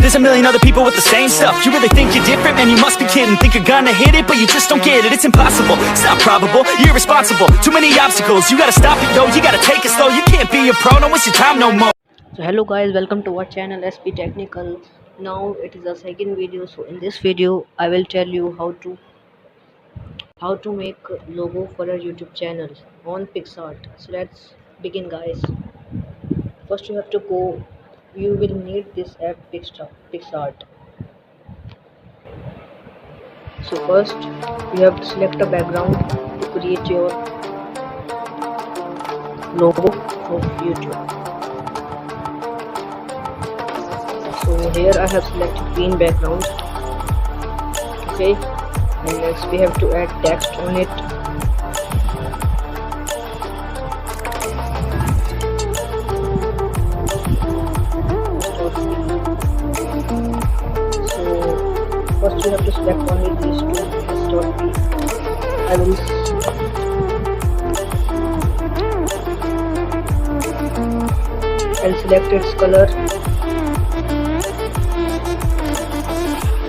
there's a million other people with the same stuff. You really think you're different? Man, you must be kidding. Think you're gonna hit it, but you just don't get it. It's impossible, it's not probable, you're irresponsible. Too many obstacles, you gotta stop it, yo. You gotta take it slow, you can't be a pro. Don't waste your time no more. So hello guys, welcome to our channel SP Technical. Now it is a second video. So in this video I will tell you how to make logo for a YouTube channel on PicsArt. So let's begin guys. First you will need this app PicsArt. So first you have to select a background to create your logo of YouTube. So here I have selected green background. Okay, and next we have to add text on it. So first you have to select only these two. I will select its color.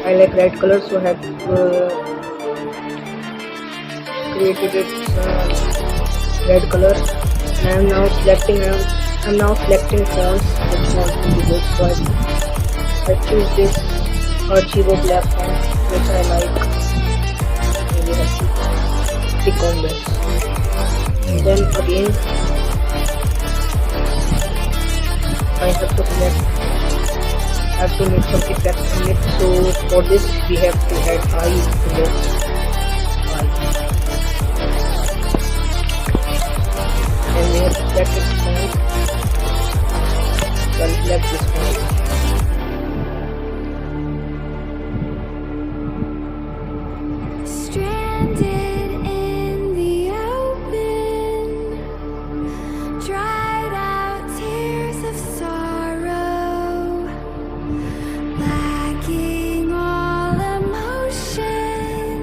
I like red color, so I have created it red color. And I'm now selecting fonts which want to be good. So I choose this Archivo black font which I like. Maybe I have to click on this. And then again I have to make some effects on it. So for this we have to add eyes to this. And we have to select this font. So I'll select this font. Stranded in the open, dried out tears of sorrow, lacking all emotion,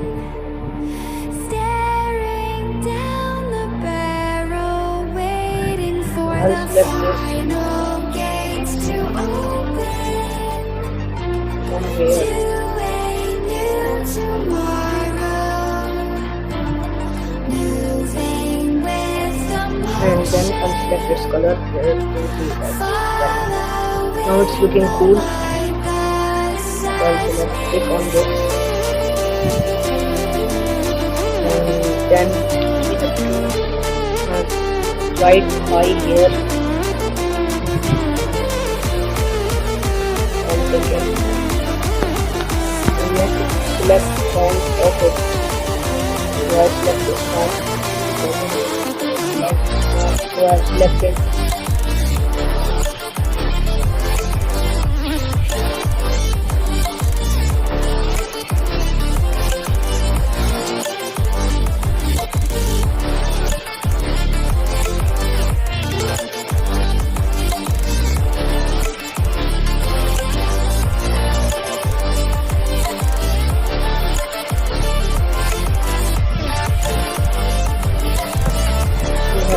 staring down the barrel, waiting for the final gates to open to a new tomorrow, moving with the And then I'll select this color where it will be like. Now it's looking cool. So I'll click on this. And then we have to write eye here. And then we have to select font of it. So I select this font. So I selected.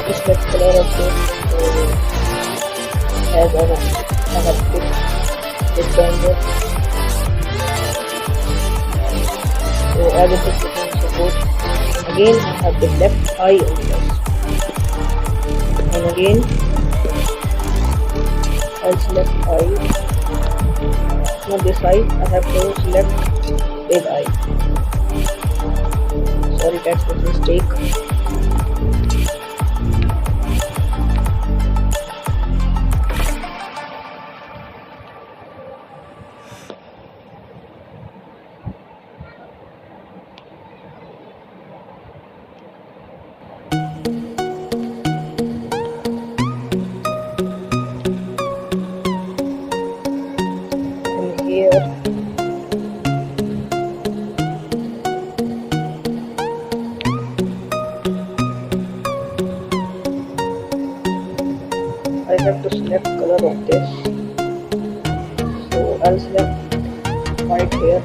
Select color of this. As I have picked this bandit. So I will put this on support. Again I have the left eye on this. And again I'll select eye. Not this eye, I have to select big eye. Sorry, that's a mistake. Here I have to select color of this. So I'll select white here.